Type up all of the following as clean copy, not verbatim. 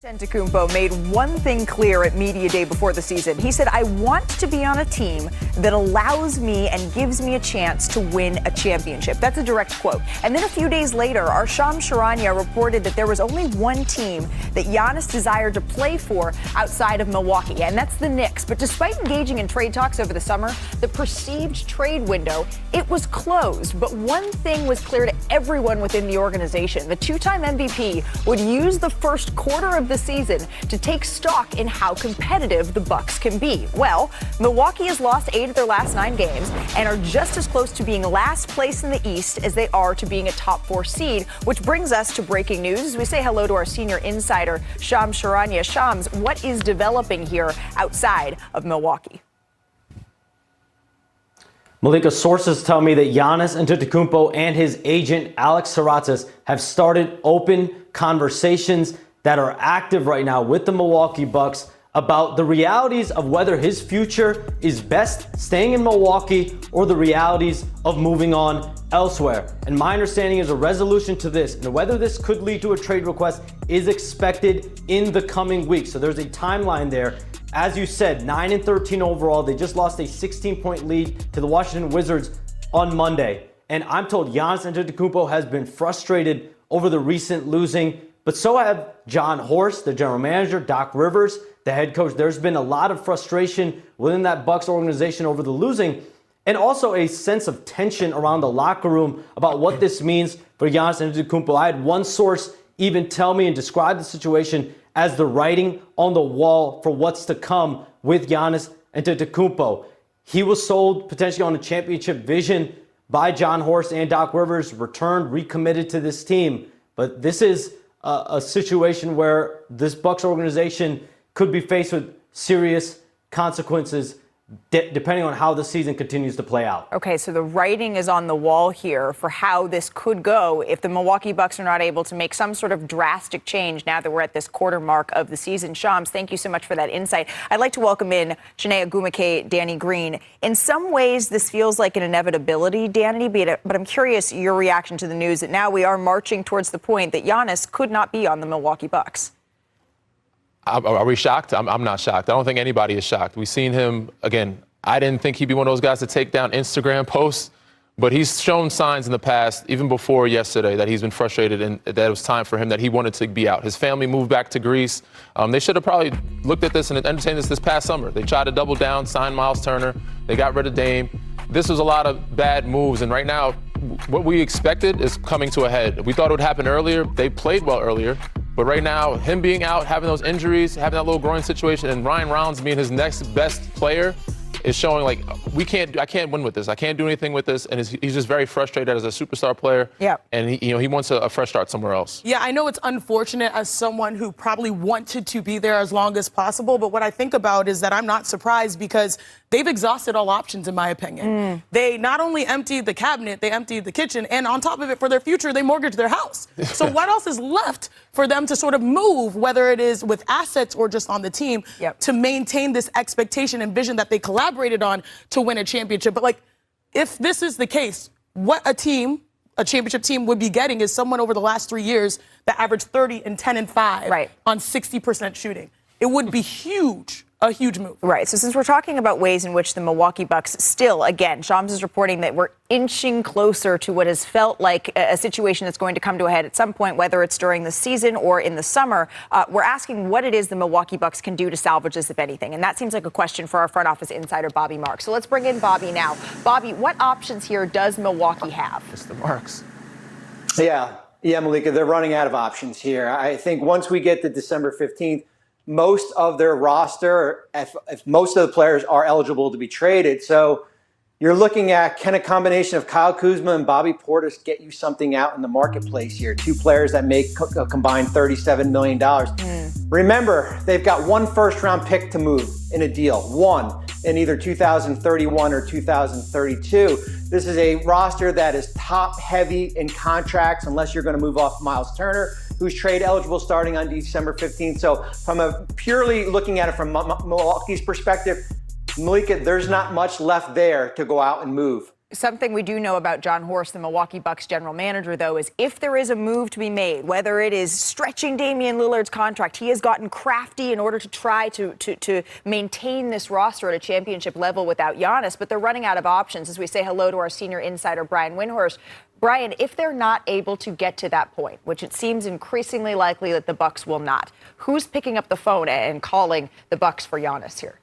Antetokounmpo made one thing clear at Media Day before the season. He said, I want to be on a team that allows me and gives me a chance to win a championship. That's a direct quote. And then a few days later, our sharania reported that there was only one team that Giannis desired to play for outside of Milwaukee, and that's the Knicks. But despite engaging in trade talks over the summer, the perceived trade window, it was closed. But one thing was clear to everyone within the organization. The two-time MVP would use the first quarter of the season to take stock in how competitive the Bucks can be. Well, Milwaukee has lost 8 of their last 9 games and are just as close to being last place in the East as they are to being a top 4 seed, which brings us to breaking news as we say hello to our senior insider, Shams Charania. Shams, what is developing here outside of Milwaukee? Malika, sources tell me that Giannis Antetokounmpo and his agent Alex Saratas have started open conversations that are active right now with the Milwaukee Bucks about the realities of whether his future is best staying in Milwaukee or the realities of moving on elsewhere. And my understanding is a resolution to this and whether this could lead to a trade request is expected in the coming weeks. So there's a timeline there. As you said, 9-13 overall. They just lost a 16-point lead to the Washington Wizards on Monday. And I'm told Giannis Antetokounmpo has been frustrated over the recent losing, but so have John Horst, the general manager, Doc Rivers, the head coach. There's been a lot of frustration within that Bucks organization over the losing, and also a sense of tension around the locker room about what this means for Giannis Antetokounmpo. I had one source even tell me and describe the situation as the writing on the wall for what's to come with Giannis Antetokounmpo. He was sold potentially on a championship vision by John Horst and Doc Rivers, returned, recommitted to this team. But this is a situation where this Bucks organization could be faced with serious consequences depending on how the season continues to play out. Okay, so the writing is on the wall here for how this could go if the Milwaukee Bucks are not able to make some sort of drastic change now that we're at this quarter mark of the season. Shams, thank you so much for that insight. I'd like to welcome in Chiney Ogwumike, Danny Green. In some ways, this feels like an inevitability, Danny, but I'm curious your reaction to the news that now we are marching towards the point that Giannis could not be on the Milwaukee Bucks. Are we shocked? I'm not shocked. I don't think anybody is shocked. We've seen him, again, I didn't think he'd be one of those guys to take down Instagram posts, but he's shown signs in the past, even before yesterday, that he's been frustrated and that it was time for him, that he wanted to be out. His family moved back to Greece. They should have probably looked at this and entertained this past summer. They tried to double down, sign Miles Turner. They got rid of Dame. This was a lot of bad moves, and right now, what we expected is coming to a head. We thought it would happen earlier. They played well earlier. But right now, him being out, having those injuries, having that little groin situation, and Ryan Rounds being his next best player is showing like I can't win with this. I can't do anything with this, and he's just very frustrated as a superstar player. Yeah. And he wants a fresh start somewhere else. Yeah, I know it's unfortunate as someone who probably wanted to be there as long as possible, but what I think about is that I'm not surprised because they've exhausted all options, in my opinion. They not only emptied the cabinet, they emptied the kitchen, and on top of it, for their future, they mortgaged their house. So what else is left for them to sort of move, whether it is with assets or just on the team, to maintain this expectation and vision that they collaborated on to win a championship? But, like, if this is the case, what a championship team would be getting is someone over the last 3 years that averaged 30 and 10 and 5 on 60% shooting. It would be huge. A huge move. Right. So since we're talking about ways in which the Milwaukee Bucks still, again, Shams is reporting that we're inching closer to what has felt like a situation that's going to come to a head at some point, whether it's during the season or in the summer. We're asking what it is the Milwaukee Bucks can do to salvage this, if anything. And that seems like a question for our front office insider, Bobby Marks. So let's bring in Bobby now. Bobby, what options here does Milwaukee have? It's the Marks. Yeah, Malika, they're running out of options here. I think once we get to December 15th, most of their roster, if most of the players are eligible to be traded. So you're looking at, can a combination of Kyle Kuzma and Bobby Portis get you something out in the marketplace here? 2 players that make a combined $37 million. Remember, they've got 1 first-round pick to move in a deal, 1 in either 2031 or 2032. This is a roster that is top-heavy in contracts, unless you're going to move off Miles Turner, who's trade eligible starting on December 15th. So from a purely looking at it from Milwaukee's perspective, Malika, there's not much left there to go out and move. Something we do know about John Horst, the Milwaukee Bucks general manager, though, is if there is a move to be made, whether it is stretching Damian Lillard's contract, he has gotten crafty in order to try to maintain this roster at a championship level without Giannis, but they're running out of options. As we say hello to our senior insider, Brian Windhorst. Brian, if they're not able to get to that point, which it seems increasingly likely that the Bucks will not, who's picking up the phone and calling the Bucks for Giannis here?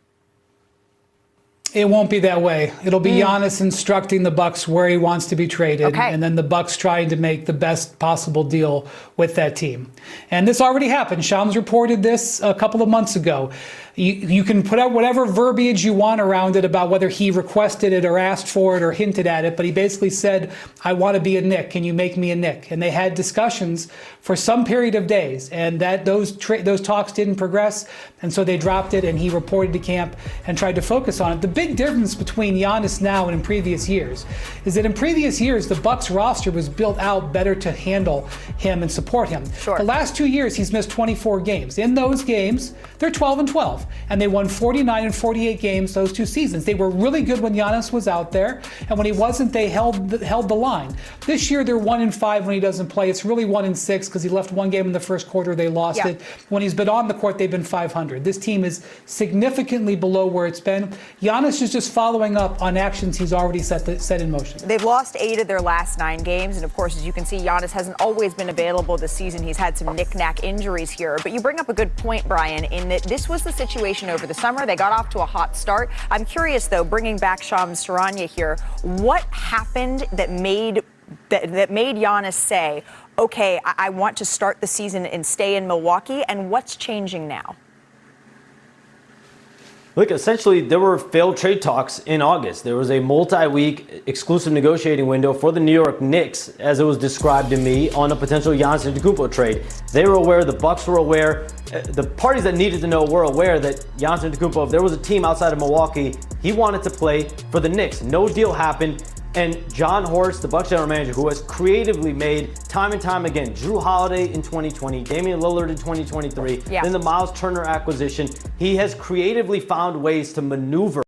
It won't be that way. It'll be Giannis instructing the Bucks where he wants to be traded, and then the Bucks trying to make the best possible deal with that team. And this already happened. Shams reported this a couple of months ago. You can put out whatever verbiage you want around it about whether he requested it or asked for it or hinted at it, but he basically said, I want to be a Knick. Can you make me a Knick? And they had discussions for some period of days, and that those talks didn't progress, and so they dropped it, and he reported to camp and tried to focus on it. The big difference between Giannis now and in previous years is that in previous years, the Bucks roster was built out better to handle him and support him. Sure. The last 2 years, he's missed 24 games. In those games, they're 12-12. And they won 49 and 48 games those 2 seasons. They were really good when Giannis was out there, and when he wasn't, they held the line. This year they're 1-5 when he doesn't play. It's really 1-6 because he left 1 game in the first quarter. They lost it. When he's been on the court, they've been 500. This team is significantly below where it's been. Giannis is just following up on actions he's already set in motion. They've lost 8 of their last 9 games, and of course, as you can see, Giannis hasn't always been available this season. He's had some knick-knack injuries here. But you bring up a good point, Brian, in that this was the situation over the summer. They got off to a hot start. I'm curious, though, bringing back Shams Sharania here, what happened that made Giannis say, okay, I want to start the season and stay in Milwaukee, and what's changing now? Look, essentially, there were failed trade talks in August. There was a multi-week exclusive negotiating window for the New York Knicks, as it was described to me, on a potential Giannis Antetokounmpo trade. They were aware, the Bucks were aware, the parties that needed to know were aware that Giannis Antetokounmpo, if there was a team outside of Milwaukee, he wanted to play for the Knicks. No deal happened. And John Horst, the Bucks general manager, who has creatively made time and time again, Drew Holiday in 2020, Damian Lillard in 2023, then the Miles Turner acquisition, he has creatively found ways to maneuver